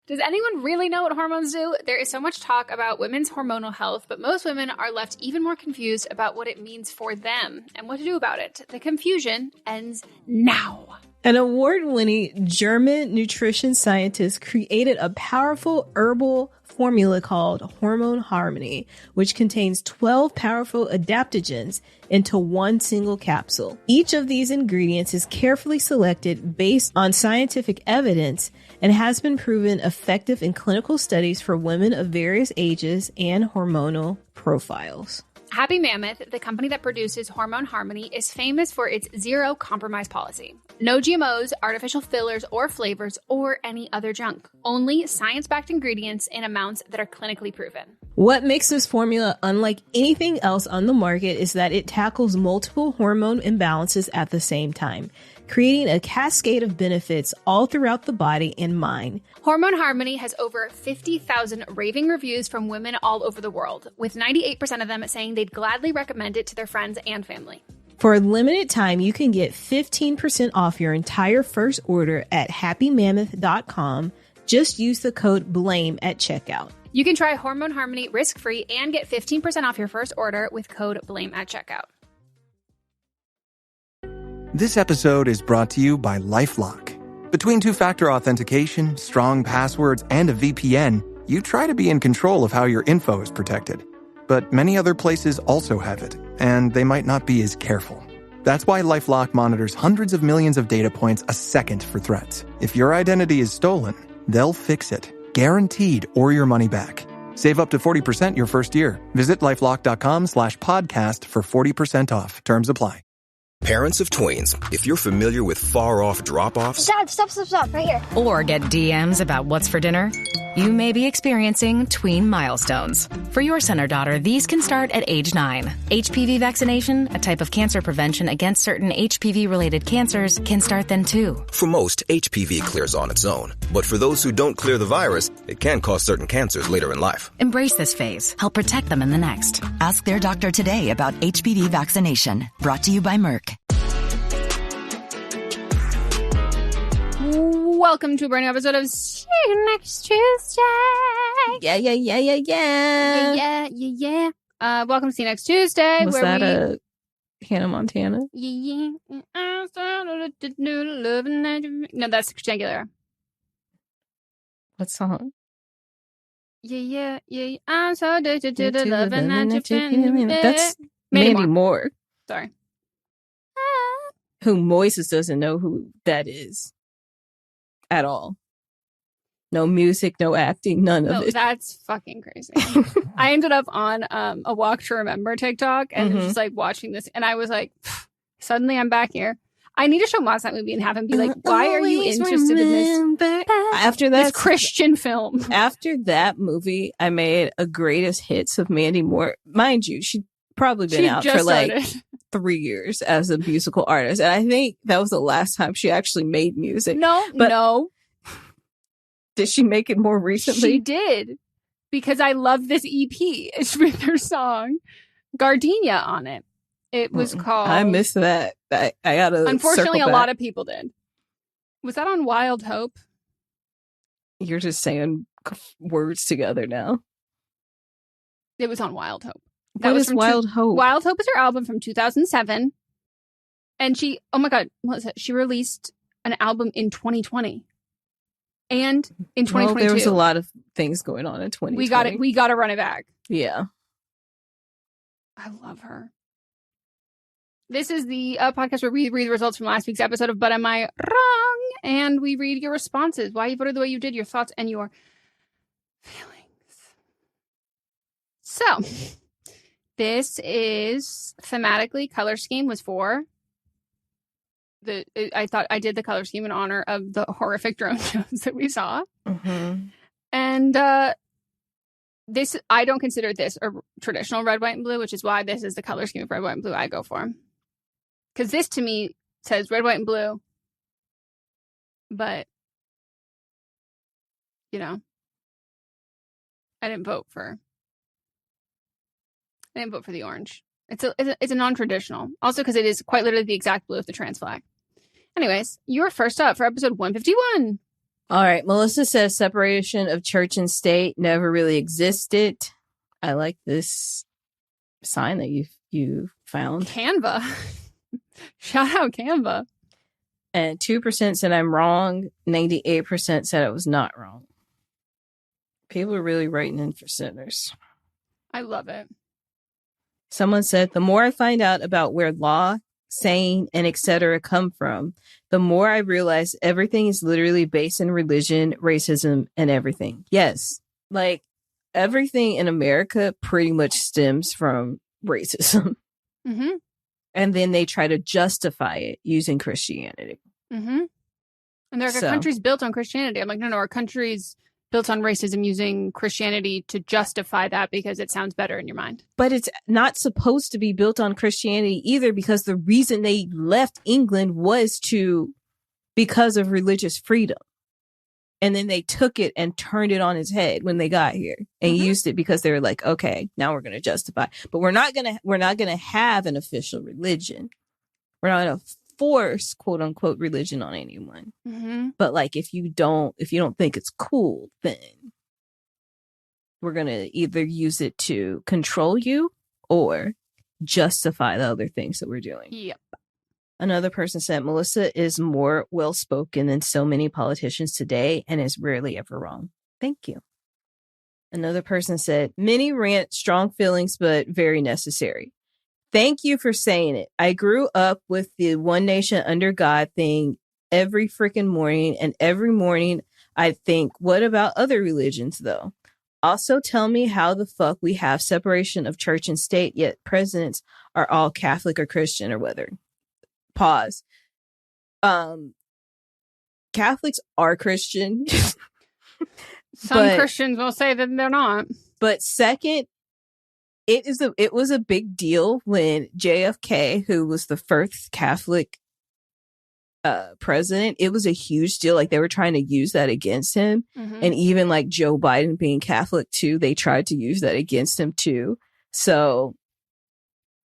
Does anyone really know what hormones do? There is so much talk about women's hormonal health, but most women are left even more confused about what it means for them and what to do about it. The confusion ends now. An award-winning German nutrition scientist created a powerful herbal formula called Hormone Harmony, which contains 12 powerful adaptogens into one single capsule. Each of these ingredients is carefully selected based on scientific evidence and has been proven effective in clinical studies for women of various ages and hormonal profiles. Happy Mammoth, the company that produces Hormone Harmony, is famous for its zero compromise policy. No GMOs, artificial fillers or flavors, or any other junk. Only science-backed ingredients in amounts that are clinically proven. What makes this formula unlike anything else on the market is that it tackles multiple hormone imbalances at the same time, creating a cascade of benefits all throughout the body and mind. Hormone Harmony has over 50,000 raving reviews from women all over the world, with 98% of them saying they'd gladly recommend it to their friends and family. For a limited time, you can get 15% off your entire first order at happymammoth.com. Just use the code BLAME at checkout. You can try Hormone Harmony risk-free and get 15% off your first order with code BLAME at checkout. This episode is brought to you by LifeLock. Between two-factor authentication, strong passwords, and a VPN, you try to be in control of how your info is protected. But many other places also have it, and they might not be as careful. That's why LifeLock monitors hundreds of millions of data points a second for threats. If your identity is stolen, they'll fix it, guaranteed, or your money back. Save up to 40% your first year. Visit LifeLock.com/podcast for 40% off. Terms apply. Parents of tweens, if you're familiar with far-off drop-offs... Dad, stop, right here. Or get DMs about what's for dinner, you may be experiencing tween milestones. For your son or daughter, these can start at age 9. HPV vaccination, a type of cancer prevention against certain HPV-related cancers, can start then too. For most, HPV clears on its own. But for those who don't clear the virus, it can cause certain cancers later in life. Embrace this phase. Help protect them in the next. Ask their doctor today about HPV vaccination. Brought to you by Merck. Welcome to a brand new episode of See You Next Tuesday. Yeah. Welcome to See You Next Tuesday. Was that a Hannah Montana? Yeah. No, that's Christina Aguilera. What song? Yeah. I'm so addicted to the loving that you're feeling. That's Mandy Moore. Sorry. Who Meiisa doesn't know who that is. At all. No music, no acting, none of it. That's fucking crazy. I ended up on a Walk to Remember TikTok and just like watching this, and I was like, suddenly I'm back here. I need to show Moss that movie and have him be like, why are you interested in this? After that, this Christian film. After that movie, I made a greatest hits of Mandy Moore. Mind you, she'd probably been out for like 3 years as a musical artist. And I think that was the last time she actually made music. No. Did she make it more recently? She did. Because I love this EP. It's with her song Gardenia on it. It was called... I missed that. I gotta Unfortunately, circle a back. lot of people did. Was that on Wild Hope? You're just saying words together now. It was on Wild Hope. What is Wild Hope? Wild Hope is her album from 2007. And she, oh my God, what is it? She released an album in 2020. And in 2022. Well, there was a lot of things going on in 2020. We got to run it back. Yeah. I love her. This is the podcast where we read the results from last week's episode of But Am I Wrong? And we read your responses, why you voted the way you did, your thoughts, and your feelings. So, this is thematically, color scheme was for I thought I did the color scheme in honor of the horrific drone shows that we saw. Mm-hmm. And this, I don't consider this a traditional red, white, and blue, which is why this is the color scheme of red, white, and blue I go for. Because this, to me, says red, white, and blue. But, you know, I didn't vote for the orange. It's a non-traditional. Also because it is quite literally the exact blue of the trans flag. Anyways, you're first up for episode 151. All right. Melissa says separation of church and state never really existed. I like this sign that you found. Canva. Shout out Canva. And 2% said I'm wrong. 98% said I was not wrong. People are really writing in for sinners. I love it. Someone said, the more I find out about where law, saying, and etc. come from, the more I realize everything is literally based in religion, racism, and everything. Yes. Like, everything in America pretty much stems from racism. Mm-hmm. And then they try to justify it using Christianity. Mm-hmm. And there are countries built on Christianity. I'm like, no, our country's built on racism using Christianity to justify that because it sounds better in your mind. But it's not supposed to be built on Christianity either, because the reason they left England was because of religious freedom. And then they took it and turned it on its head when they got here and used it because they were like, okay, now we're going to justify. But we're not going to have an official religion. We're not going to force quote unquote religion on anyone. Mm-hmm. But like, if you don't think it's cool, then we're going to either use it to control you or justify the other things that we're doing. Yep. Another person said, Melissa is more well-spoken than so many politicians today and is rarely ever wrong. Thank you. Another person said, many rant, strong feelings, but very necessary. Thank you for saying it. I grew up with the one nation under God thing every freaking morning, and every morning I think, what about other religions though? Also tell me how the fuck we have separation of church and state, yet presidents are all Catholic or Christian or whether. Pause. Catholics are Christian. Some Christians will say that they're not. But second, it was a big deal when JFK, who was the first Catholic president, it was a huge deal. Like, they were trying to use that against him. Mm-hmm. And even like Joe Biden being Catholic too, they tried to use that against him too. So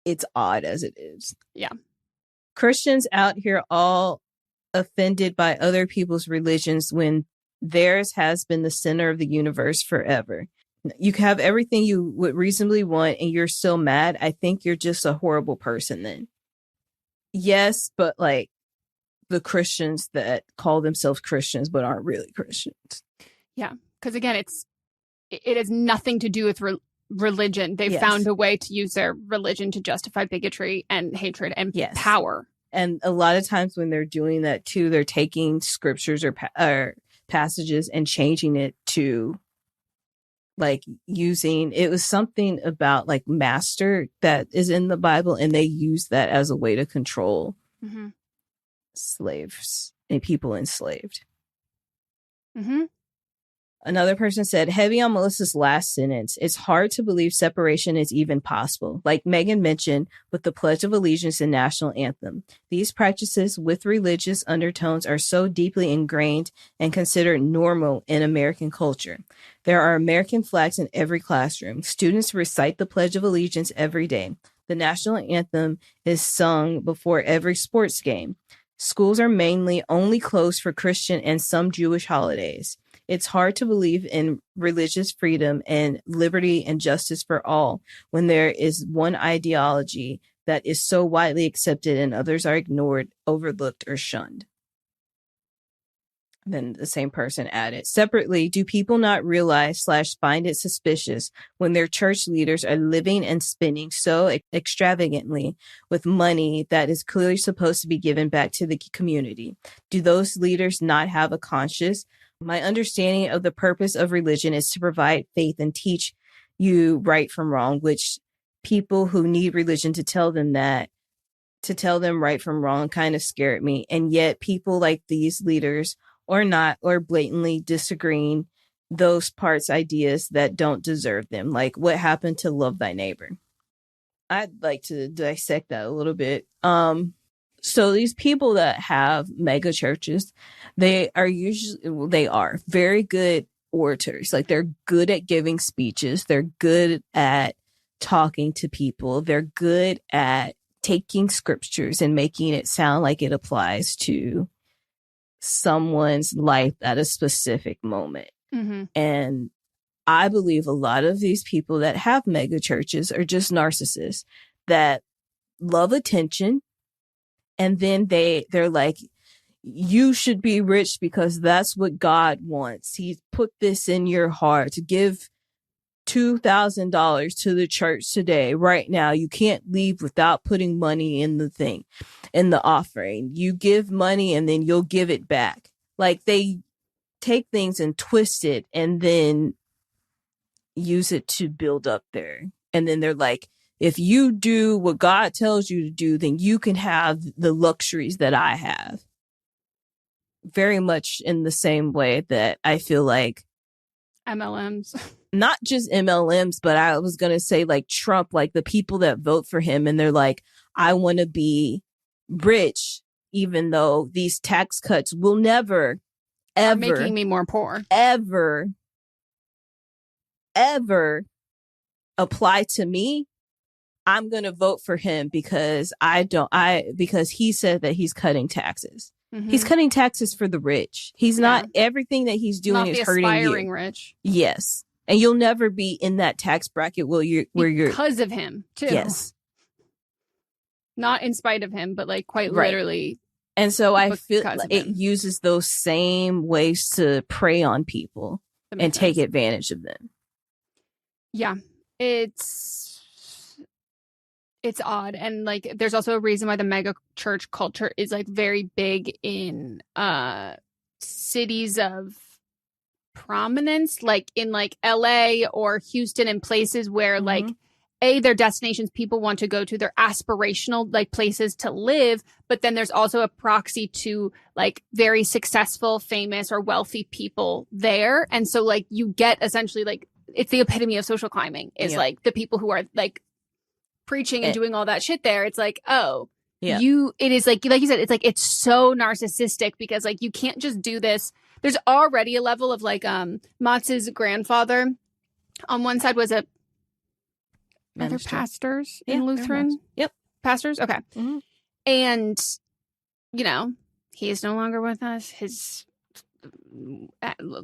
it's odd as it is. Yeah. Christians out here all offended by other people's religions when theirs has been the center of the universe forever. You can have everything you would reasonably want and you're still mad. I think you're just a horrible person then. Yes, but like the Christians that call themselves Christians but aren't really Christians. Yeah, because again, it has nothing to do with religion. They found a way to use their religion to justify bigotry and hatred and power. And a lot of times when they're doing that too, they're taking scriptures or passages and changing it to like using, it was something about like master that is in the Bible, and they use that as a way to control slaves and people enslaved. Mm-hmm. Another person said, heavy on Melissa's last sentence. It's hard to believe separation is even possible. Like Meghan mentioned with the Pledge of Allegiance and National Anthem. These practices with religious undertones are so deeply ingrained and considered normal in American culture. There are American flags in every classroom. Students recite the Pledge of Allegiance every day. The National Anthem is sung before every sports game. Schools are mainly only closed for Christian and some Jewish holidays. It's hard to believe in religious freedom and liberty and justice for all when there is one ideology that is so widely accepted and others are ignored, overlooked, or shunned. Then the same person added, separately, do people not realize / find it suspicious when their church leaders are living and spending so extravagantly with money that is clearly supposed to be given back to the community? Do those leaders not have a conscience? My understanding of the purpose of religion is to provide faith and teach you right from wrong, which people who need religion to tell them right from wrong kind of scared me. And yet people like these leaders or not, or blatantly disagreeing those parts, ideas that don't deserve them. Like what happened to love thy neighbor? I'd like to dissect that a little bit. So these people that have mega churches, they are very good orators. Like they're good at giving speeches. They're good at talking to people. They're good at taking scriptures and making it sound like it applies to someone's life at a specific moment. Mm-hmm. And I believe a lot of these people that have mega churches are just narcissists that love attention. And then they're like, you should be rich because that's what God wants. He put this in your heart to give $2,000 to the church today. Right now, you can't leave without putting money in the offering. You give money and then you'll give it back. Like, they take things and twist it and then use it to build up there. And then they're like, if you do what God tells you to do, then you can have the luxuries that I have. Very much in the same way that I feel like MLMs. Not just MLMs, but I was going to say like Trump, like the people that vote for him and they're like, I want to be rich, even though these tax cuts will never, ever, making me more poor, ever apply to me. I'm going to vote for him because because he said that he's cutting taxes. Mm-hmm. He's cutting taxes for the rich. He's not, everything that he's doing is hurting you. Not the aspiring rich. Yes. And you'll never be in that tax bracket where you're because of him too. Yes. Not in spite of him, but like quite literally. And so I feel like it uses those same ways to prey on people and take advantage of them. Yeah. It's odd. And like there's also a reason why the mega church culture is like very big in cities of prominence, like in like LA or Houston, and places where like they're destinations people want to go to, they're aspirational like places to live, but then there's also a proxy to like very successful, famous or wealthy people there. And so like you get essentially like it's the epitome of social climbing is like the people who are like preaching and doing all that shit there. It's like, it is like you said, it's like it's so narcissistic because like you can't just do this. There's already a level of like Motz's grandfather on one side was a other pastors in Lutheran. Yep. Pastors. Okay. Mm-hmm. And you know, he is no longer with us. His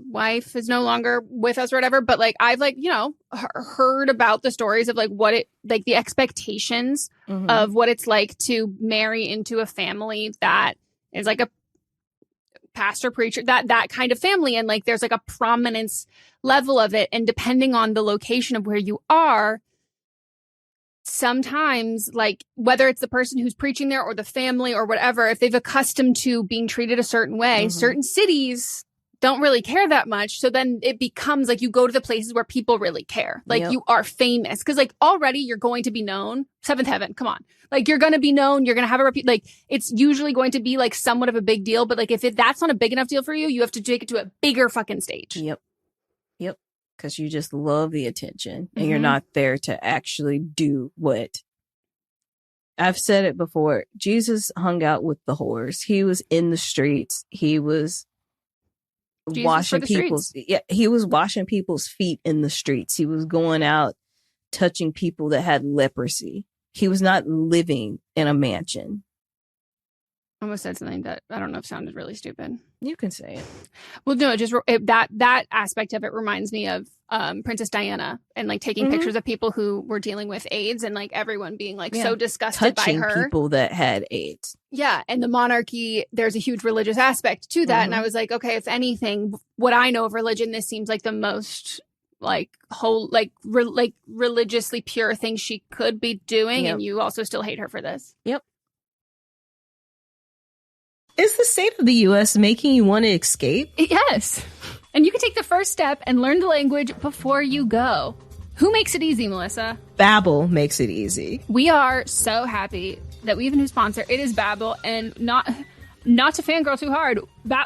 wife is no longer with us or whatever, but like I've like, you know, heard about the stories of like what it like the expectations of what it's like to marry into a family that is like a pastor, preacher, that kind of family, and like there's like a prominence level of it, and depending on the location of where you are, sometimes like whether it's the person who's preaching there or the family or whatever, if they've accustomed to being treated a certain way, certain cities don't really care that much. So then it becomes like you go to the places where people really care. Like you are famous because like already you're going to be known. Seventh Heaven, come on. Like you're going to be known. You're going to have a like it's usually going to be like somewhat of a big deal. But like if that's not a big enough deal for you, you have to take it to a bigger fucking stage. Yep. Because you just love the attention and you're not there to actually do what. I've said it before. Jesus hung out with the whores. He was in the streets. He was washing people's he was washing people's feet in the streets. He was going out touching people that had leprosy. He was not living in a mansion. I almost said something that I don't know if sounded really stupid. You can say it. Well, no, just that aspect of it reminds me of Princess Diana and like taking pictures of people who were dealing with AIDS and like everyone being like so disgusted touching by her. People that had AIDS. Yeah, and the monarchy, there's a huge religious aspect to that, and I was like, okay, if anything, what I know of religion, this seems like the most like whole like religiously pure thing she could be doing, and you also still hate her for this. Yep. Is the state of the U.S. making you want to escape? Yes. And you can take the first step and learn the language before you go. Who makes it easy, Melissa? BAIW makes it easy. We are so happy that we have a new sponsor. It is BAIW, and not to fangirl too hard.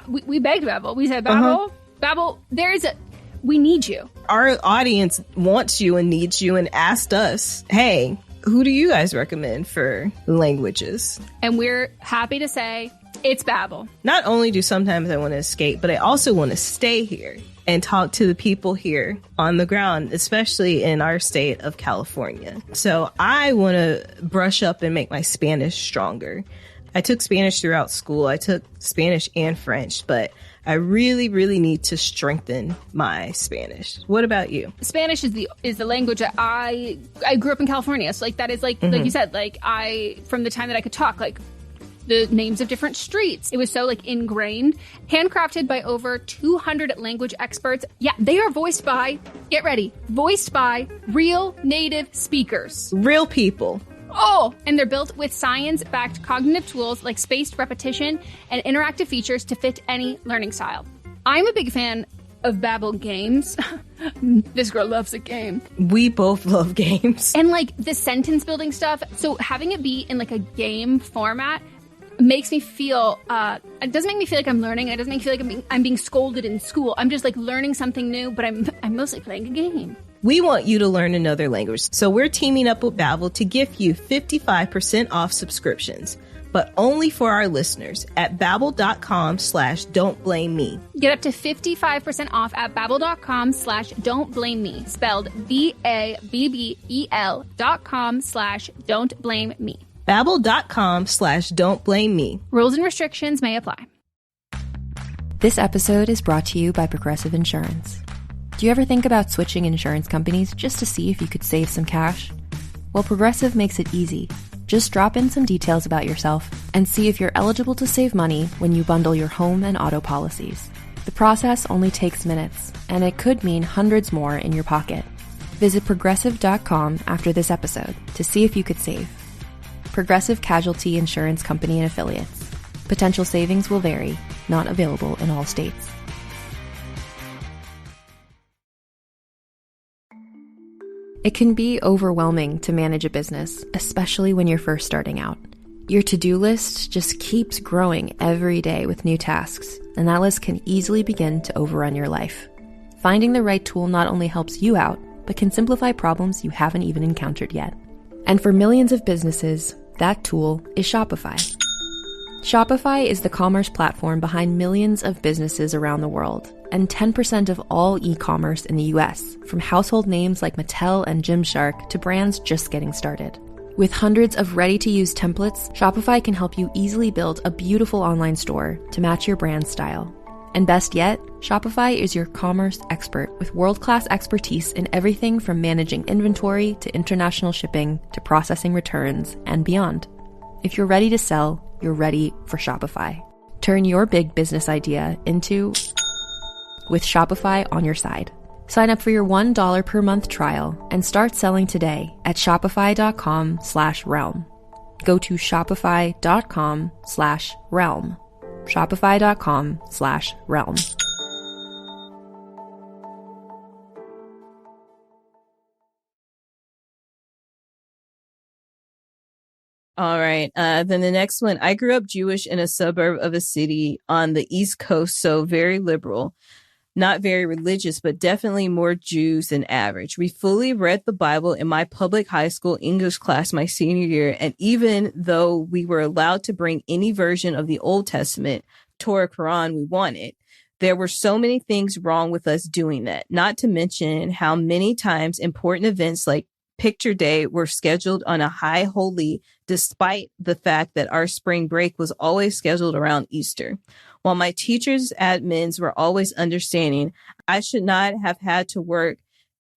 We begged BAIW. We said, BAIW, BAIW, we need you. Our audience wants you and needs you and asked us, hey, who do you guys recommend for languages? And we're happy to say it's BAIW. Not only do sometimes I want to escape, but I also want to stay here and talk to the people here on the ground, especially in our state of California. So I want to brush up and make my Spanish stronger. I took Spanish throughout school. I took Spanish and French, but I really, really need to strengthen my Spanish. What about you? Spanish is the language that I grew up in California. So like that is like you said, like from the time that I could talk, like the names of different streets. It was so like ingrained, handcrafted by over 200 language experts. Yeah, they are voiced by, get ready, voiced by real native speakers. Real people. Oh, and they're built with science-backed cognitive tools like spaced repetition and interactive features to fit any learning style. I'm a big fan of BAIW games. This girl loves a game. We both love games. And like the sentence building stuff. So having it be in like a game format makes me feel, it doesn't make me feel like I'm learning. It doesn't make me feel like I'm being scolded in school. I'm just like learning something new, but I'm mostly playing a game. We want you to learn another language, so we're teaming up with BAIW to give you 55% off subscriptions, but only for our listeners at babbel.com/don'tblameme. Get up to 55% off at babbel.com/don'tblameme, spelled BABBEL.com/don'tblameme. Babbel.com/don'tblameme. Rules and restrictions may apply. This episode is brought to you by Progressive Insurance. Do you ever think about switching insurance companies just to see if you could save some cash? Well, Progressive makes it easy. Just drop in some details about yourself and see if you're eligible to save money when you bundle your home and auto policies. The process only takes minutes, and it could mean hundreds more in your pocket. Visit progressive.com after this episode to see if you could save. Progressive Casualty Insurance Company and Affiliates. Potential savings will vary, not available in all states. It can be overwhelming to manage a business, especially when you're first starting out. Your to-do list just keeps growing every day with new tasks, and that list can easily begin to overrun your life. Finding the right tool not only helps you out, but can simplify problems you haven't even encountered yet. And for millions of businesses, that tool is Shopify. Shopify is the commerce platform behind millions of businesses around the world, and 10% of all e-commerce in the US, from household names like Mattel and Gymshark to brands just getting started. With hundreds of ready-to-use templates, Shopify can help you easily build a beautiful online store to match your brand style. And best yet, Shopify is your commerce expert with world-class expertise in everything from managing inventory to international shipping to processing returns and beyond. If you're ready to sell, you're ready for Shopify. Turn your big business idea into with Shopify on your side. Sign up for your $1 per month trial and start selling today at shopify.com/realm. Go to shopify.com/realm. Shopify.com/realm. All right. Then the next one. I grew up Jewish in a suburb of a city on the East Coast, so very liberal. Not very religious, but definitely more Jews than average. We fully read the Bible in my public high school English class my senior year. And even though we were allowed to bring any version of the Old Testament, Torah, Quran we wanted, there were so many things wrong with us doing that. Not to mention how many times important events like Picture Day were scheduled on a high holy, despite the fact that our spring break was always scheduled around Easter. While my teachers' admins were always understanding, I should not have had to work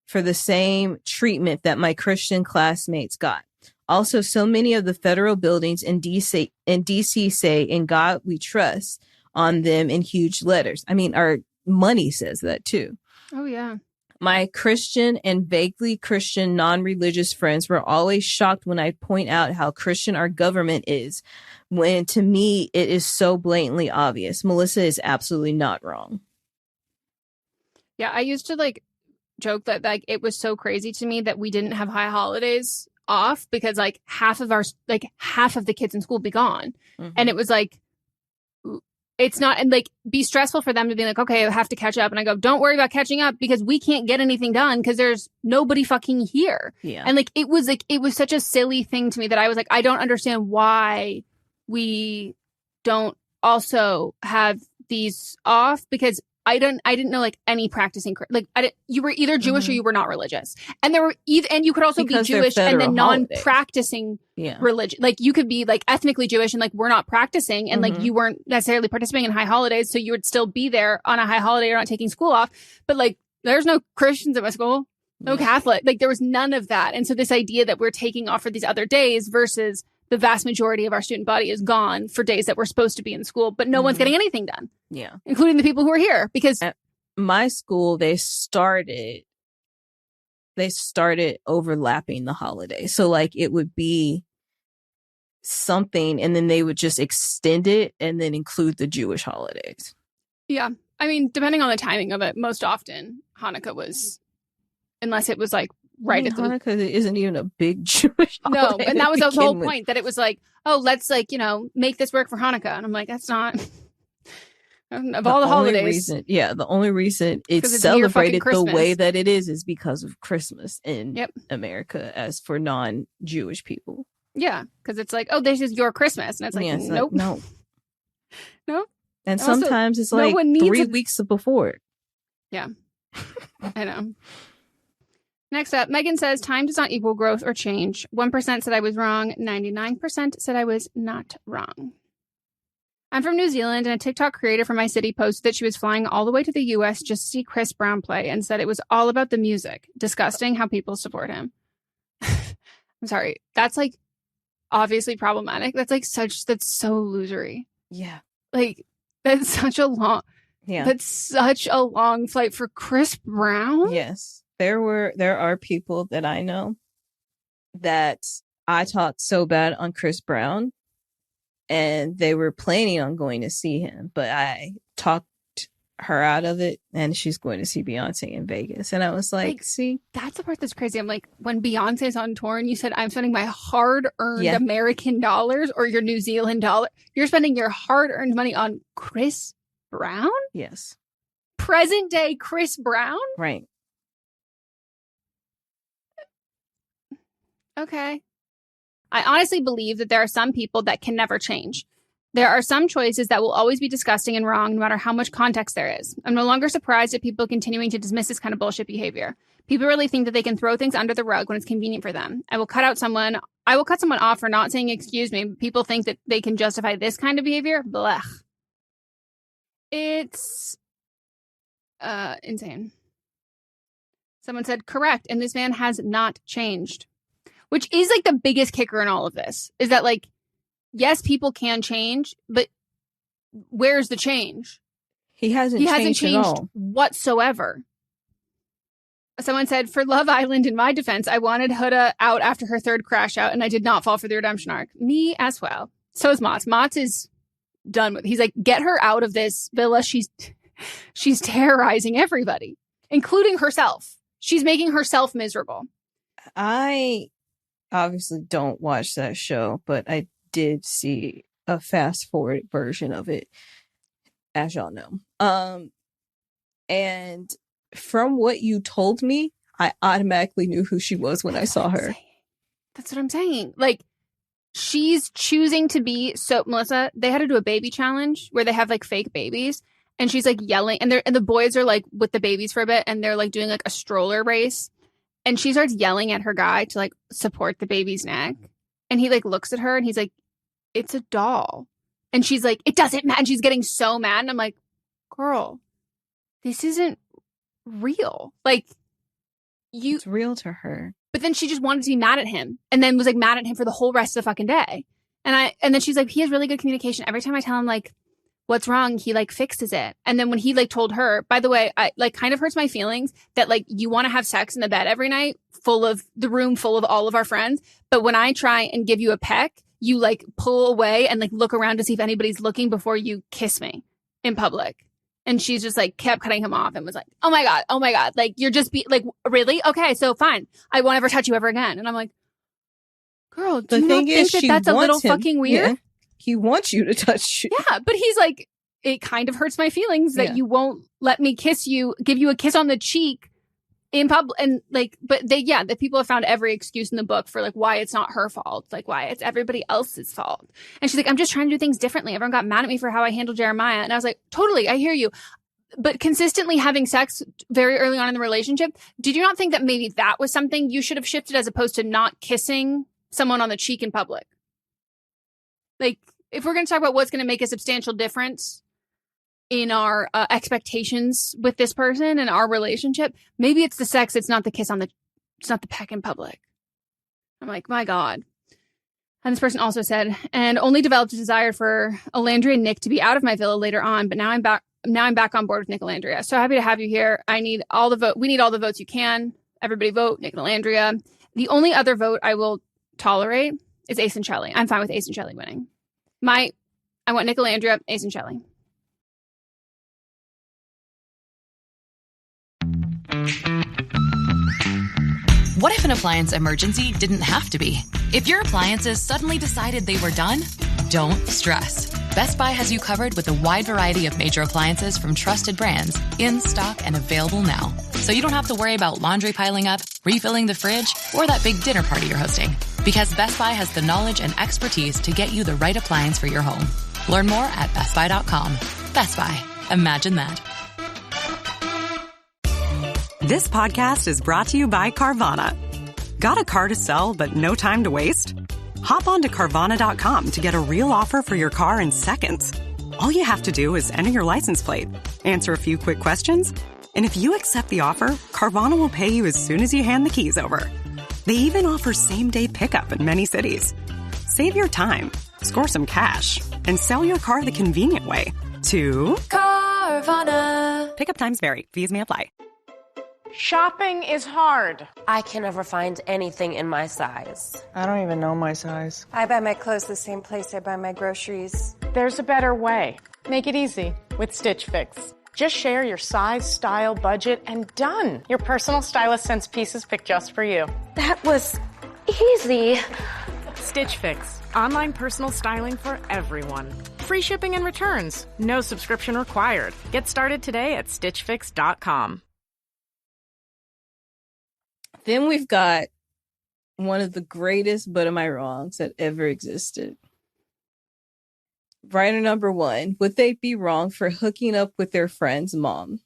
for the same treatment that my Christian classmates got. Also, so many of the federal buildings in DC say, "In God we trust," on them in huge letters. I mean, our money says that too. Oh, yeah. My Christian and vaguely Christian non-religious friends were always shocked when I point out how Christian our government is, when to me it is so blatantly obvious. Melissa is absolutely not wrong. Yeah, I used to like joke that like it was so crazy to me that we didn't have high holidays off because like half of the kids in school would be gone. Mm-hmm. And it was like, it's not, and like, be stressful for them to be like, okay, I have to catch up. And I go, don't worry about catching up because we can't get anything done because there's nobody fucking here. Yeah. And like, it was such a silly thing to me that I was like, I don't understand why we don't also have these off because I didn't know like any practicing, like you were either Jewish or you were not religious. And there were and you could also be Jewish and then non-practicing religion. Like you could be like ethnically Jewish and like we're not practicing and like you weren't necessarily participating in high holidays. So you would still be there on a high holiday or not taking school off. But like there's no Christians at my school, no Catholic, like there was none of that. And so this idea that we're taking off for these other days versus the vast majority of our student body is gone for days that we're supposed to be in school, but no one's getting anything done. Yeah. Including the people who are here because at my school, they started overlapping the holidays. So like it would be something and then they would just extend it and then include the Jewish holidays. Yeah. I mean, depending on the timing of it, most often Hanukkah was, unless it was like right at the Hanukkah isn't even a big Jewish holiday. No, and that was the whole point, that it was like, oh, let's like, make this work for Hanukkah. And I'm like, that's not of all the holidays. The only reason it's celebrated the way that it is because of Christmas in America as for non-Jewish people. Yeah, because it's like, oh, this is your Christmas. And it's like, nope. No. No. And sometimes it's like 3 weeks before. Yeah, I know. Next up, Megan says, time does not equal growth or change. 1% said I was wrong. 99% said I was not wrong. I'm from New Zealand, and a TikTok creator from my city posted that she was flying all the way to the U.S. just to see Chris Brown play and said it was all about the music. Disgusting how people support him. I'm sorry. That's like obviously problematic. That's so losery. Yeah. Like that's such a long flight for Chris Brown. Yes. There are people that I know that I talked so bad on Chris Brown and they were planning on going to see him, but I talked her out of it and she's going to see Beyonce in Vegas. And I was like, see, that's the part that's crazy. I'm like, when Beyonce's on tour and you said, I'm spending my hard-earned American dollars or your New Zealand dollar, you're spending your hard-earned money on Chris Brown? Yes. Present day Chris Brown? Right. Okay. I honestly believe that there are some people that can never change. There are some choices that will always be disgusting and wrong, no matter how much context there is. I'm no longer surprised at people continuing to dismiss this kind of bullshit behavior. People really think that they can throw things under the rug when it's convenient for them. I will cut someone off for not saying excuse me. People think that they can justify this kind of behavior. Blech. It's insane. Someone said, correct, and this man has not changed. Which is like the biggest kicker in all of this, is that like, yes, people can change, but where's the change? He hasn't changed at all. Whatsoever. Someone said, for Love Island, in my defense, I wanted Huda out after her third crash out, and I did not fall for the redemption arc. Me as well. So is Mats. Mats is done with. He's like, get her out of this villa. She's terrorizing everybody, including herself. She's making herself miserable. I obviously don't watch that show, but I did see a fast forward version of it, as y'all know. And from what you told me, I automatically knew who she was when I saw her. That's what I'm saying. Like, she's choosing to be so. Melissa, they had to do a baby challenge where they have like fake babies, and she's like yelling, and the boys are like with the babies for a bit, and they're like doing like a stroller race. And she starts yelling at her guy to like support the baby's neck. And he like looks at her and he's like, it's a doll. And she's like, it doesn't matter. And she's getting so mad. And I'm like, girl, this isn't real. Like, it's real to her. But then she just wanted to be mad at him and then was like mad at him for the whole rest of the fucking day. And then she's like, he has really good communication. Every time I tell him like what's wrong, he like fixes it. And then when he like told her, by the way, I like kind of hurts my feelings that like you want to have sex in the bed every night, full of all of our friends. But when I try and give you a peck, you like pull away and like look around to see if anybody's looking before you kiss me in public. And she's just like kept cutting him off and was like, oh my God. Like you're just like, really? Okay, so fine. I won't ever touch you ever again. And I'm like, girl, do you not think that that's a little fucking weird? Yeah. He wants you to touch you. Yeah, but he's like, it kind of hurts my feelings that you won't let me kiss you, give you a kiss on the cheek in public. And like, but the people have found every excuse in the book for like why it's not her fault, like why it's everybody else's fault. And she's like, I'm just trying to do things differently. Everyone got mad at me for how I handled Jeremiah. And I was like, totally, I hear you. but consistently having sex very early on in the relationship, did you not think that maybe that was something you should have shifted as opposed to not kissing someone on the cheek in public? Like, if we're going to talk about what's going to make a substantial difference in our expectations with this person and our relationship, maybe it's the sex. It's not the kiss it's not the peck in public. I'm like, my God. And this person also said, and only developed a desire for Alandria and Nick to be out of my villa later on, but now I'm back on board with Nick and Alandria. So happy to have you here. We need all the votes you can. Everybody vote Nick and Alandria. The only other vote I will tolerate is Ace and Shelley. I'm fine with Ace and Shelley winning. I want Nick and Alandria, Ace and Shelley. What if an appliance emergency didn't have to be? If your appliances suddenly decided they were done, don't stress. Best Buy has you covered with a wide variety of major appliances from trusted brands, in stock and available now. So you don't have to worry about laundry piling up, refilling the fridge, or that big dinner party you're hosting. Because Best Buy has the knowledge and expertise to get you the right appliance for your home. Learn more at bestbuy.com. Best Buy. Imagine that. This podcast is brought to you by Carvana. Got a car to sell but no time to waste? Hop on to Carvana.com to get a real offer for your car in seconds. All you have to do is enter your license plate, answer a few quick questions, and if you accept the offer, Carvana will pay you as soon as you hand the keys over. They even offer same-day pickup in many cities. Save your time, score some cash, and sell your car the convenient way to Carvana. Pickup times vary. Fees may apply. Shopping is hard. I can never find anything in my size. I don't even know my size. I buy my clothes the same place I buy my groceries. There's a better way. Make it easy with Stitch Fix. Just share your size, style, budget, and done. Your personal stylist sends pieces picked just for you. That was easy. Stitch Fix. Online personal styling for everyone. Free shipping and returns. No subscription required. Get started today at stitchfix.com. Then we've got one of the greatest But Am I Wrongs that ever existed. Writer number 1. Would they be wrong for hooking up with their friend's mom?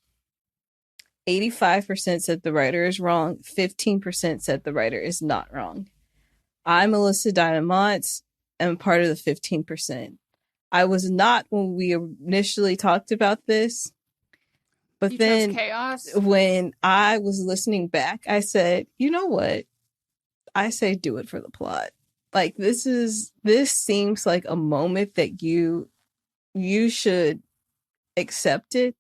85% said the writer is wrong. 15% said the writer is not wrong. I, Melissa Dynamont, am part of the 15%. I was not when we initially talked about this. But then when I was listening back, I said, you know what? I say do it for the plot. Like, this seems like a moment that you should accept it.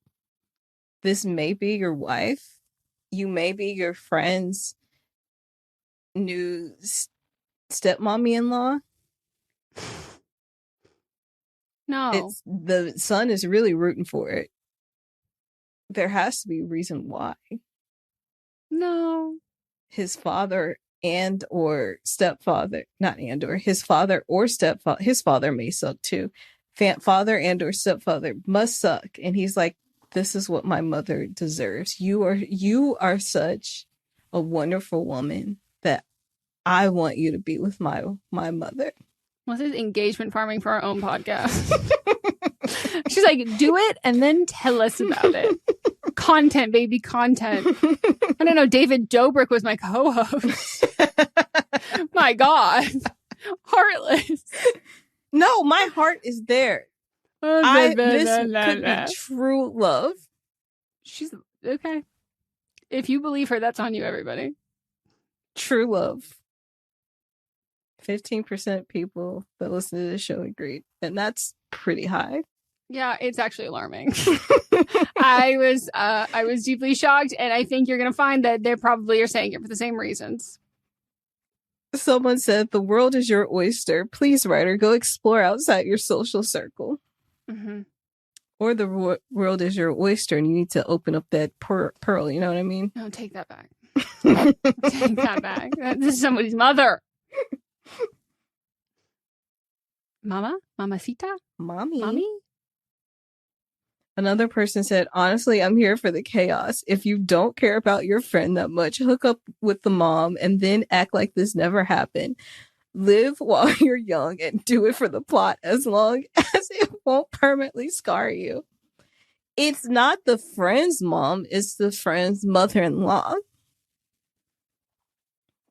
This may be your wife. You may be your friend's new stepmommy-in-law. No. The son is really rooting for it. There has to be a reason why. No. His father and or stepfather, not and or, his father or stepfather, his father may suck too. Father and or stepfather must suck. And he's like, this is what my mother deserves. You are such a wonderful woman that I want you to be with my mother. Well, this is engagement farming for our own podcast. She's like, do it and then tell us about it. Content, baby, content. I don't know. David Dobrik was my co-host. My God. Heartless. No, my heart is there. This could be true love. She's okay. If you believe her, that's on you, everybody. True love. 15% people that listen to this show agreed. And that's pretty high. Yeah, it's actually alarming. I was deeply shocked, and I think you're going to find that they probably are saying it for the same reasons. Someone said, the world is your oyster. Please, writer, go explore outside your social circle. Mm-hmm. Or the world is your oyster, and you need to open up that pearl. You know what I mean? No, take that back. Take that back. This is somebody's mother. Mama? Mamacita? Mommy? Another person said, honestly, I'm here for the chaos. If you don't care about your friend that much, hook up with the mom and then act like this never happened. Live while you're young and do it for the plot as long as it won't permanently scar you. It's not the friend's mom, it's the friend's mother-in-law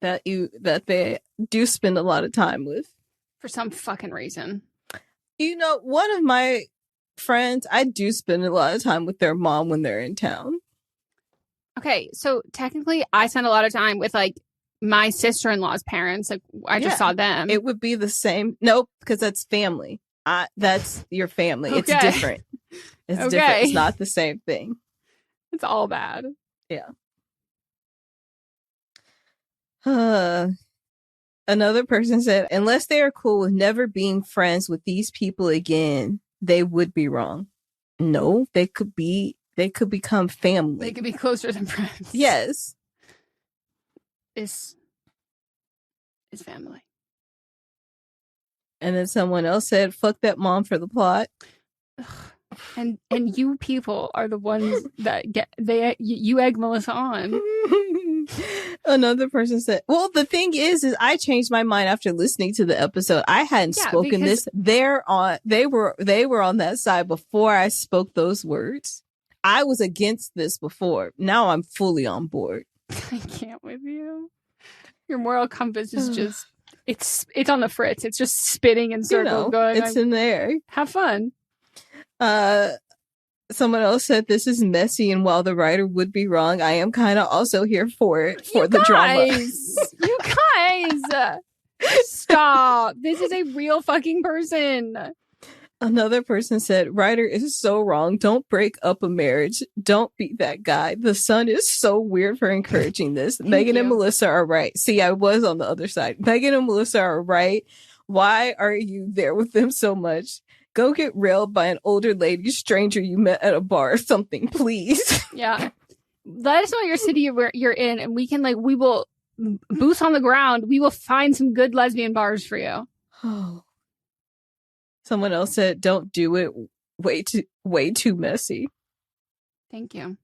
that they do spend a lot of time with. For some fucking reason. You know, one of my friends, I do spend a lot of time with their mom when they're in town. Okay, so technically I spend a lot of time with like my sister-in-law's parents. Like I just saw them. It would be the same. Nope, because that's family. That's your family. Okay. It's different. It's different. It's not the same thing. It's all bad. Yeah. Another person said, unless they are cool with never being friends with these people again, they would be wrong. No, they could become family. They could be closer than friends. Yes. Is family. And then someone else said, fuck that mom for the plot. And you people are the ones that you egg Melissa on. Another person said, well, the thing is I changed my mind after listening to the episode. I hadn't spoken this. They were on that side before I spoke those words. I was against this before. Now I'm fully on board. I can't with you. Your moral compass is just it's on the fritz. It's just spinning in circles going. It's in there. Have fun. Someone else said this is messy, and while the writer would be wrong, I am kind of also here for it, for the drama. You guys! Stop! This is a real fucking person. Another person said, writer is so wrong. Don't break up a marriage. Don't be that guy. The son is so weird for encouraging this. Meghan and Melisa are right. See, I was on the other side. Meghan and Melisa are right. Why are you there with them so much? Go get railed by an older lady stranger you met at a bar or something, please. Yeah. Let us know your city you're in, and we will, boots on the ground, we will find some good lesbian bars for you. Someone else said, don't do it. Way too messy. Thank you.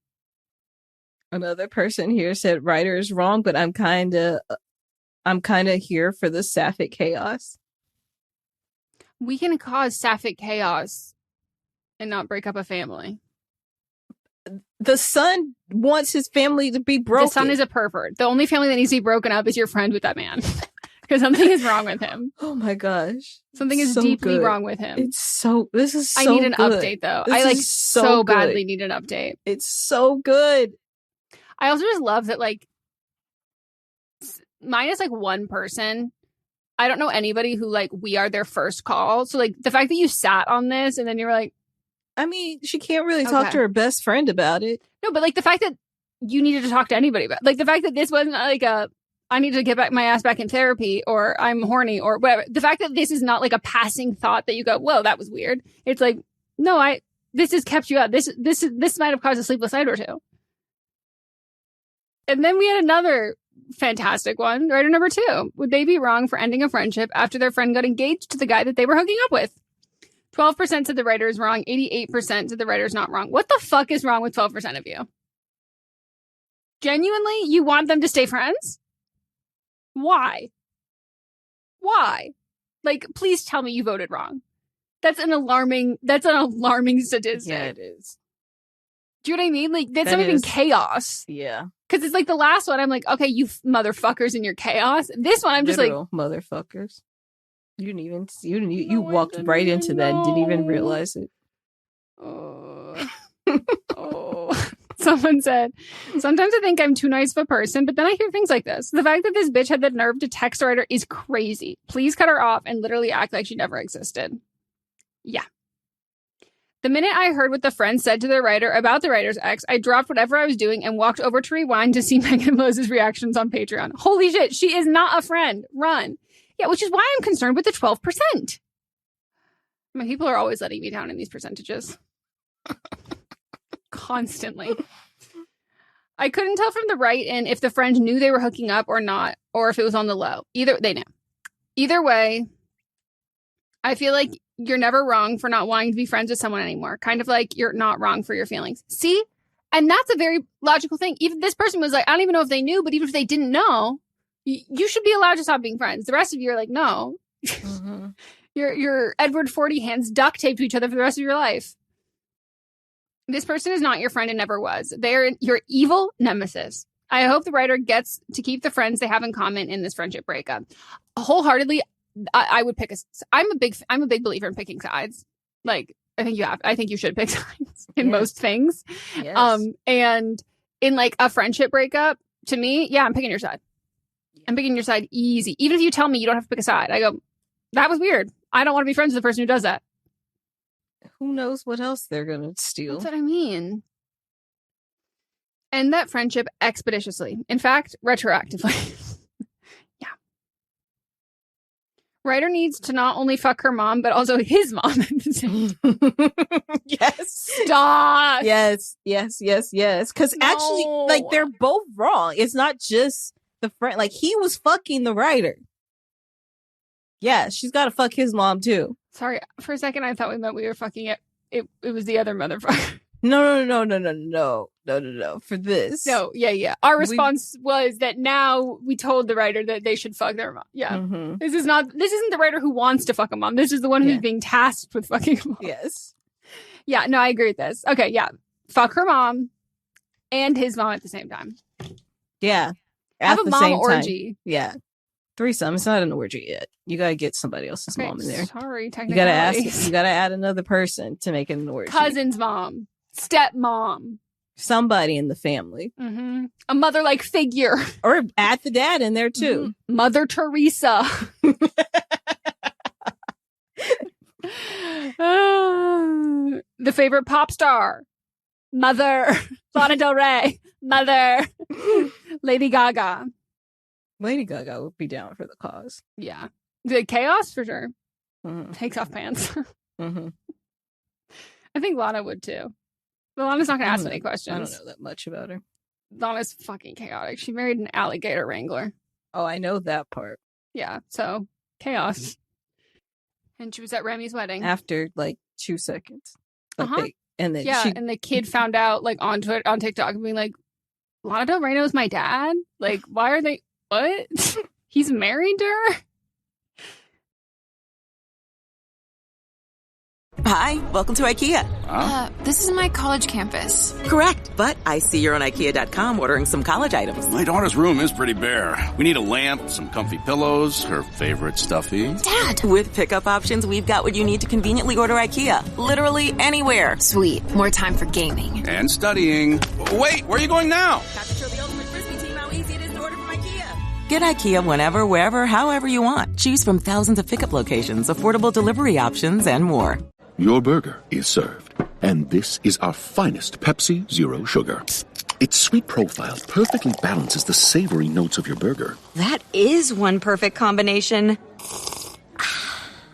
Another person here said, writer is wrong, but I'm kind of here for the sapphic chaos. We can cause sapphic chaos and not break up a family. The son wants his family to be broken. The son is a pervert. The only family that needs to be broken up is your friend with that man. Because something is wrong with him. Oh my gosh. Something is so deeply wrong with him. This is so I need an good. Update though. This I is so badly need an update. It's so good. I also just love that mine is one person. I don't know anybody who we are their first call. So the fact that you sat on this and then you're like, I mean, she can't really talk to her best friend about it. No, but the fact that you needed to talk to anybody about the fact that this wasn't I need to get my ass back in therapy, or I'm horny, or whatever. The fact that this is not a passing thought that you go, whoa, that was weird. It's no, this has kept you up. This might have caused a sleepless night or two. And then we had another fantastic one. Writer number 2. Would they be wrong for ending a friendship after their friend got engaged to the guy that they were hooking up with? 12% said the writer is wrong. 88% said the writer is not wrong. What the fuck is wrong with 12% of you? Genuinely, you want them to stay friends? Why? Please tell me you voted wrong. That's an alarming statistic. Yeah, it is. Do you know what I mean? That's not even chaos. Yeah. Because it's the last one, I'm okay, you motherfuckers in your chaos. This one, I'm just motherfuckers. You didn't even, you walked right into that and didn't even realize it. Oh. Someone said, sometimes I think I'm too nice of a person, but then I hear things like this. The fact that this bitch had the nerve to text the writer is crazy. Please cut her off and literally act like she never existed. Yeah. The minute I heard what the friend said to the writer about the writer's ex, I dropped whatever I was doing and walked over to rewind to see Meghan and Melisa's reactions on Patreon. Holy shit, she is not a friend. Run. Yeah, which is why I'm concerned with the 12%. My people are always letting me down in these percentages. Constantly. I couldn't tell from the write-in if the friend knew they were hooking up or not, or if it was on the low. They knew. Either way, I feel like you're never wrong for not wanting to be friends with someone anymore. Kind of like you're not wrong for your feelings. See? And that's a very logical thing. Even this person was I don't even know if they knew, but even if they didn't know, you should be allowed to stop being friends. The rest of you are no. Mm-hmm. Your Edward 40 hands duct taped to each other for the rest of your life. This person is not your friend and never was. They're your evil nemesis. I hope the writer gets to keep the friends they have in common in this friendship breakup. Wholeheartedly, I would pick I'm a big believer in picking sides. Like, I think you should pick sides in most things. Yes. And in like a friendship breakup, to me, I'm picking your side. I'm picking your side easy. Even if you tell me you don't have to pick a side, I go, that was weird. I don't want to be friends with the person who does that. Who knows what else they're going to steal? That's what I mean. End that friendship expeditiously. In fact, retroactively. Yeah. Writer needs to not only fuck her mom, but also his mom at the same time. Yes. Stop. Yes. Because actually, like, they're both wrong. It's not just the friend. Like, he was fucking the writer. Yeah, she's got to fuck his mom, too. Sorry, for a second, I thought we meant we were fucking it. It was the other motherfucker. No. For this. No, yeah. Our response was that now we told the writer that they should fuck their mom. Yeah. Mm-hmm. This isn't the writer who wants to fuck a mom. This is the one who's being tasked with fucking a mom. Yes. Yeah, no, I agree with this. Okay, yeah. Fuck her mom and his mom at the same time. Yeah. Have a mom orgy. Time. Yeah. Threesome. It's not an orgy yet. You got to get somebody else's mom in there. Sorry, technically. You got to add another person to make it an orgy. Cousin's mom. Stepmom. Somebody in the family. Mm-hmm. A mother-like figure. Or add the dad in there, too. Mm-hmm. Mother Teresa. The favorite pop star. Mother. Lana Del Rey. Mother. Lady Gaga. Lady Gaga would be down for the cause. Yeah. The chaos, for sure. Mm-hmm. Takes off pants. Mm-hmm. I think Lana would, too. But Lana's not going to ask any questions. I don't know that much about her. Lana's fucking chaotic. She married an alligator wrangler. Oh, I know that part. Yeah, so chaos. And she was at Remy's wedding. After, like, 2 seconds. Like and then and the kid found out, like, on TikTok and being like, Lana Del Rey knows my dad? Like, why are they... What? He's married to her? Hi, welcome to IKEA. This is my college campus. Correct, but I see you're on IKEA.com ordering some college items. My daughter's room is pretty bare. We need a lamp, some comfy pillows, her favorite stuffy. Dad! With pickup options, we've got what you need to conveniently order IKEA. Literally anywhere. Sweet. More time for gaming. And studying. Wait, where are you going now? Got to show the ultimate Frisbee team how easy it is to order from IKEA. Get IKEA whenever, wherever, however you want. Choose from thousands of pickup locations, affordable delivery options, and more. Your burger is served, and this is our finest Pepsi Zero Sugar. Its sweet profile perfectly balances the savory notes of your burger. That is one perfect combination.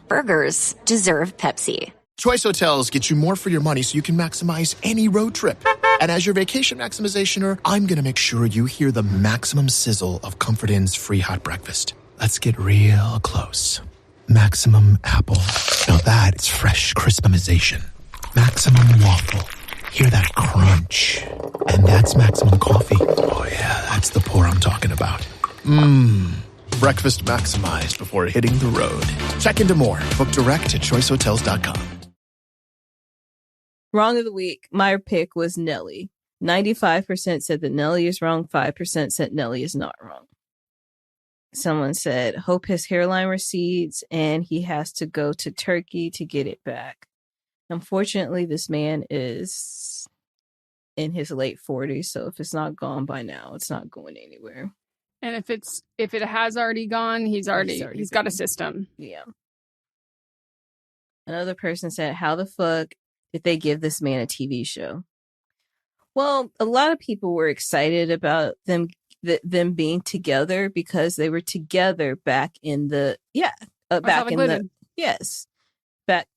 Burgers deserve Pepsi. Choice Hotels get you more for your money so you can maximize any road trip. And as your vacation maximizationer, I'm going to make sure you hear the maximum sizzle of Comfort Inn's free hot breakfast. Let's get real close. Maximum apple. Now that's fresh crispimization. Maximum waffle. Hear that crunch. And that's maximum coffee. Oh yeah, that's the pour I'm talking about. Breakfast maximized before hitting the road. Check into more. Book direct at choicehotels.com. Wrong of the week. My pick was Nelly. 95% said that Nelly is wrong. 5% said Nelly is not wrong. Someone said, hope his hairline recedes and he has to go to Turkey to get it back. Unfortunately, this man is in his late 40s, so if it's not gone by now, it's not going anywhere. And if it has already gone, he's got a system. Yeah. Another person said, how the fuck did they give this man a TV show? Well, a lot of people were excited about them being together because they were together back in the back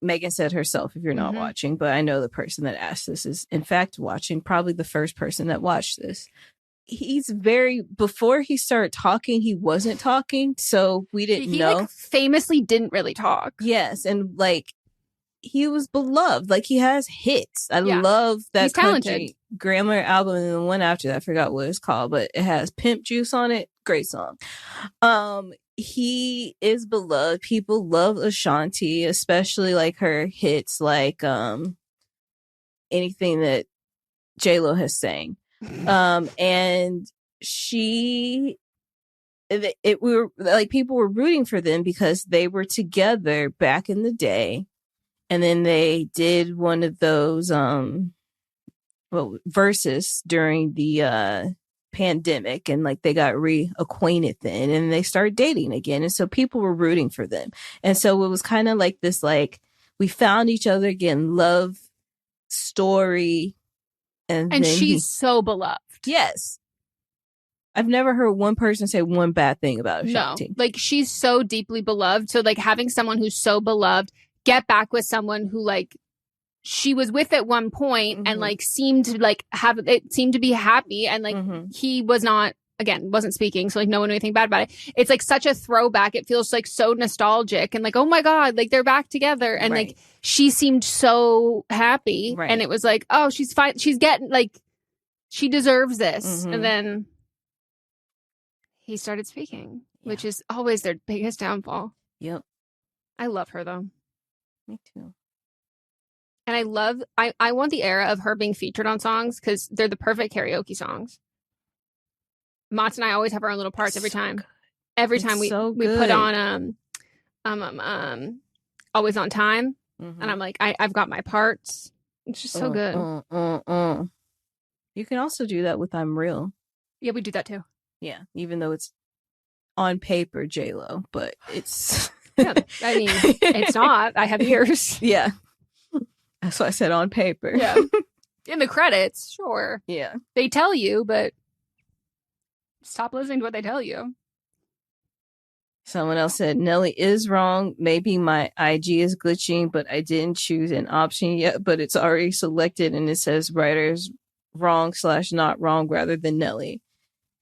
Megan said herself, if you're not watching, but I know the person that asked this is in fact watching, probably the first person that watched this. Before he started talking, he wasn't talking, so we didn't know. Like, famously didn't really talk. Yes, and like he was beloved. Like, he has hits. I love that. He's talented. Grammar album, and the one after that, I forgot what it's called, but it has Pimp Juice on it. Great song. He is beloved. People love Ashanti, especially like her hits like In anything that J-Lo has sang. And people were rooting for them because they were together back in the day. And then they did one of those verses during the pandemic, and like they got reacquainted then, and they started dating again, and so people were rooting for them. And so it was kind of like this, like, we found each other again, love story. And she's so beloved. Yes. I've never heard one person say one bad thing about Ashanti. No, like, she's so deeply beloved. So like having someone who's so beloved get back with someone who like she was with at one point and like seemed to like seemed to be happy, and like he was not, again, wasn't speaking, so like no one knew anything bad about it. It's like such a throwback. It feels like so nostalgic and like, oh my God, like they're back together. And like she seemed so happy, and it was like, oh, she's fine, she's getting, like, she deserves this. And then he started speaking, which is always their biggest downfall. Yep. I love her though. Me too. And I want the era of her being featured on songs because they're the perfect karaoke songs. Mats and I always have our own little parts every time. Every time we put on Always on Time, and I'm like, I've got my parts. It's just so good. You can also do that with I'm Real. Yeah, we do that too. Yeah, even though it's on paper J-Lo, but it's yeah, I mean, it's not. I have ears. Yeah. That's why I said on paper. Yeah. In the credits, sure. Yeah. They tell you, but stop listening to what they tell you. Someone else said, Nelly is wrong. Maybe my IG is glitching, but I didn't choose an option yet, but it's already selected and it says writers wrong/not wrong rather than Nelly.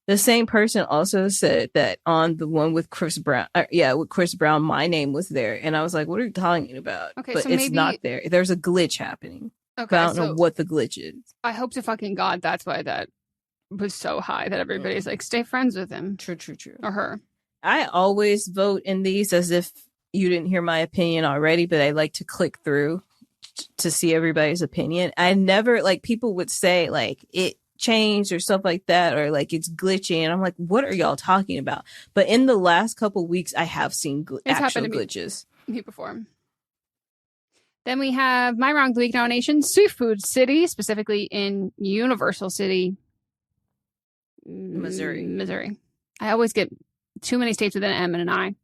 The same person also said that on the one with Chris Brown, with Chris Brown, my name was there. And I was like, what are you talking about? Okay, but so it's maybe not there. There's a glitch happening. Okay, but I don't know what the glitch is. I hope to fucking God that's why that was so high that everybody's like, stay friends with him. True. Or her. I always vote in these as if you didn't hear my opinion already, but I like to click through to see everybody's opinion. I never, like, people would say, like, it changed or stuff like that, or like it's glitchy, and I'm like, what are y'all talking about? But in the last couple weeks I have seen actual glitches. Me before. Then we have my wrong of the week nomination, Seafood City, specifically in Universal City, Missouri. I always get too many states with an M and an I.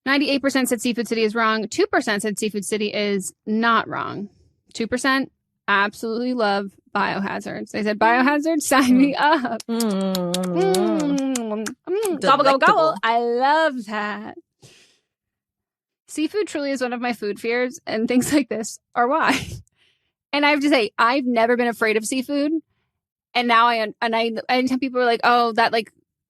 98% said Seafood City is wrong. 2% said Seafood City is not wrong. 2% absolutely love Biohazards. They said, Biohazards, sign me up. Gobble, gobble, gobble. I love that. Seafood truly is one of my food fears, and things like this are why. And I have to say, I've never been afraid of seafood. And now anytime people are like, oh,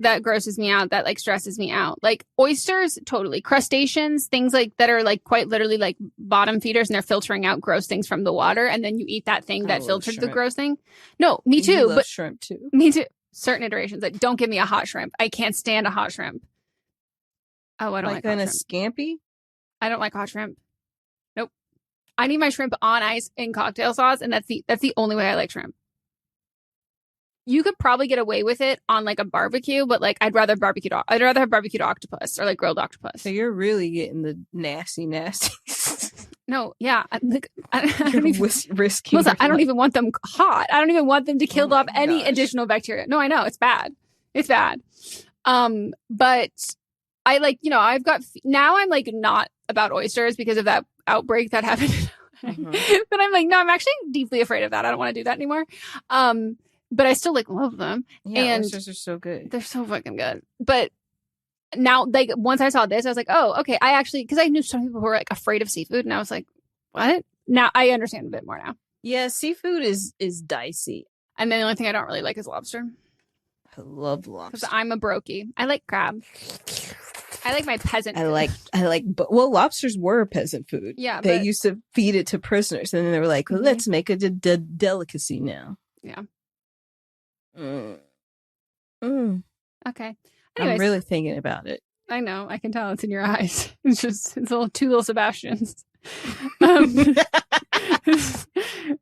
that grosses me out, that like stresses me out. Like oysters, totally. Crustaceans, things like that are like quite literally like bottom feeders, and they're filtering out gross things from the water, and then you eat that thing that filtered the gross thing. No, me too. You love but shrimp too. Me too. Certain iterations. Like, don't give me a hot shrimp. I can't stand a hot shrimp. Oh, I don't like kind hot of shrimp. scampi. I don't like hot shrimp. Nope. I need my shrimp on ice in cocktail sauce, and that's the only way I like shrimp. You could probably get away with it on like a barbecue, but like I'd rather have barbecued octopus or like grilled octopus. So you're really getting the nasty. No, yeah, I don't even risking. Melissa, I don't even want them hot. I don't even want them to kill off any additional bacteria. No, I know it's bad. It's bad. But I like, now I'm like not about oysters because of that outbreak that happened. But I'm like, no, I'm actually deeply afraid of that. I don't want to do that anymore. But I still like love them. Yeah, and oysters are so good. They're so fucking good. But now, like, once I saw this, I was like, oh, okay. I actually, because I knew some people who were like afraid of seafood, and I was like, what? Now I understand a bit more now. Yeah, seafood is dicey. And then the only thing I don't really like is lobster. I love lobster. Because I'm a brokey. I like crab. I like my peasant food. Well, lobsters were peasant food. Yeah. They used to feed it to prisoners, and then they were like, well, let's make it a delicacy now. Yeah. Okay. Anyways, I'm really thinking about it. I know. I can tell it's in your eyes. It's two little Sebastians.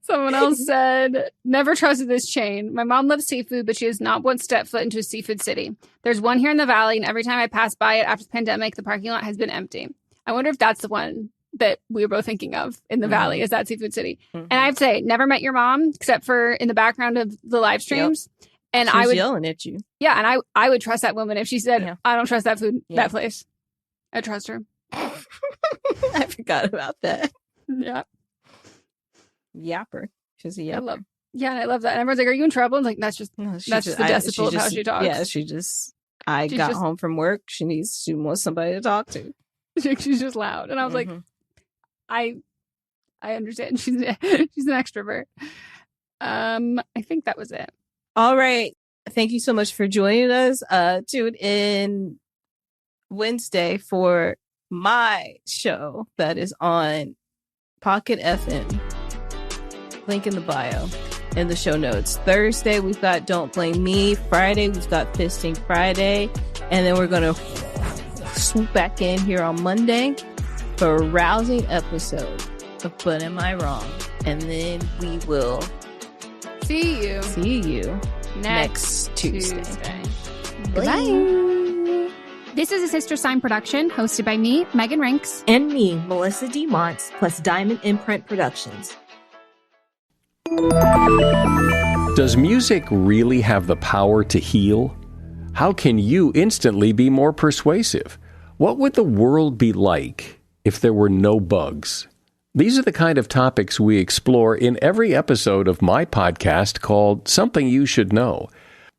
Someone else said, never trusted this chain. My mom loves seafood, but she has not once stepped foot into a seafood city. There's one here in the valley, and every time I pass by it after the pandemic, the parking lot has been empty. I wonder if that's the one that we were both thinking of in the valley, is that seafood city. And I have to say, never met your mom, except for in the background of the live streams. Yep. And she was I would yelling at you. Yeah, and I would trust that woman if she said, I don't trust that food, that place. I trust her. I forgot about that. Yeah. Yapper. She's a yapper. I love that. And everyone's like, are you in trouble? And like, that's just the decibel of how she talks. Yeah, I got home from work. She wants somebody to talk to. She's just loud. And I was like, I understand. She's an extrovert. I think that was it. All right. Thank you so much for joining us. Tune in Wednesday for my show that is on Pocket FM. Link in the bio in the show notes. Thursday, we've got Don't Blame Me. Friday, we've got Fisting Friday. And then we're going to swoop back in here on Monday for a rousing episode of But Am I Wrong? And then we will see you next Tuesday. Goodbye. This is a Sister Sign production hosted by me, Megan Rinks. And me, Melissa D. Montz, plus Diamond Imprint Productions. Does music really have the power to heal? How can you instantly be more persuasive? What would the world be like if there were no bugs? These are the kind of topics we explore in every episode of my podcast called Something You Should Know.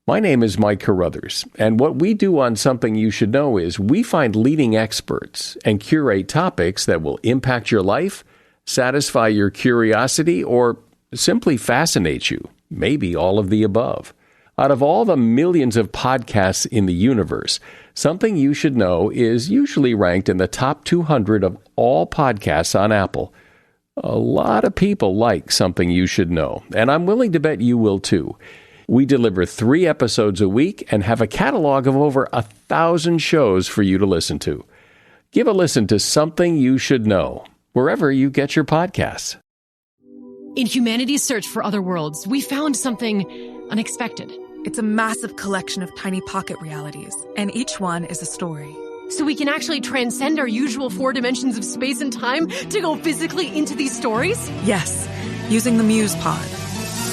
My name is Mike Carruthers, and what we do on Something You Should Know is we find leading experts and curate topics that will impact your life, satisfy your curiosity, or simply fascinate you, maybe all of the above. Out of all the millions of podcasts in the universe, Something You Should Know is usually ranked in the top 200 of all podcasts on Apple. A lot of people like Something You Should Know, and I'm willing to bet you will too. We deliver 3 episodes a week and have a catalog of over 1,000 shows for you to listen to. Give a listen to Something You Should Know, wherever you get your podcasts. In humanity's search for other worlds, we found something unexpected. It's a massive collection of tiny pocket realities, and each one is a story. So we can actually transcend our usual 4 dimensions of space and time to go physically into these stories? Yes, using the Muse Pod.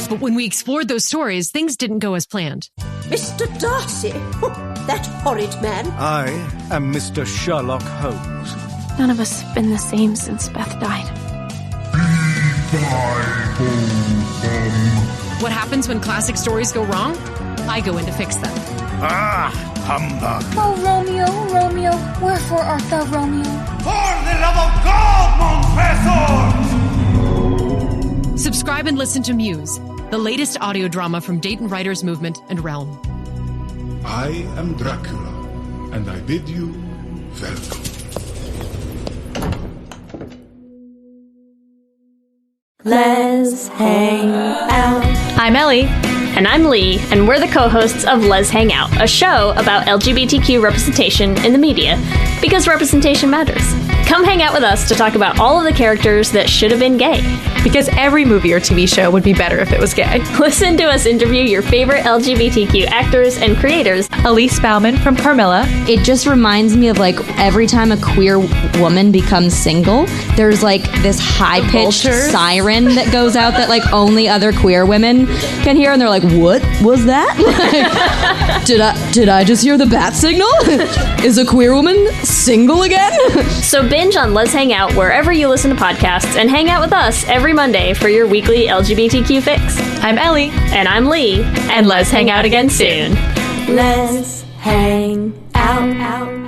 But when we explored those stories, things didn't go as planned. Mr. Darcy? That horrid man. I am Mr. Sherlock Holmes. None of us have been the same since Beth died. What happens when classic stories go wrong? I go in to fix them. Ah, humbug. Oh, Romeo, Romeo, wherefore art thou Romeo? For the love of God, mon frère! Subscribe and listen to Muse, the latest audio drama from Dayton Writers Movement and Realm. I am Dracula, and I bid you welcome. Let's hang out. I'm Ellie. And I'm Lee, and we're the co-hosts of Let's Hang Out, a show about LGBTQ representation in the media, because representation matters. Come hang out with us to talk about all of the characters that should have been gay. Because every movie or TV show would be better if it was gay. Listen to us interview your favorite LGBTQ actors and creators. Elise Bauman from Carmilla. It just reminds me of like every time a queer woman becomes single, there's like this high-pitched siren that goes out that like only other queer women can hear, and they're like, what was that? Did I just hear the bat signal? Is a queer woman single again? So binge on Let's Hang Out wherever you listen to podcasts, and hang out with us every Monday for your weekly LGBTQ fix. I'm Ellie. And I'm Lee. And let's hang out again soon. Let's hang out.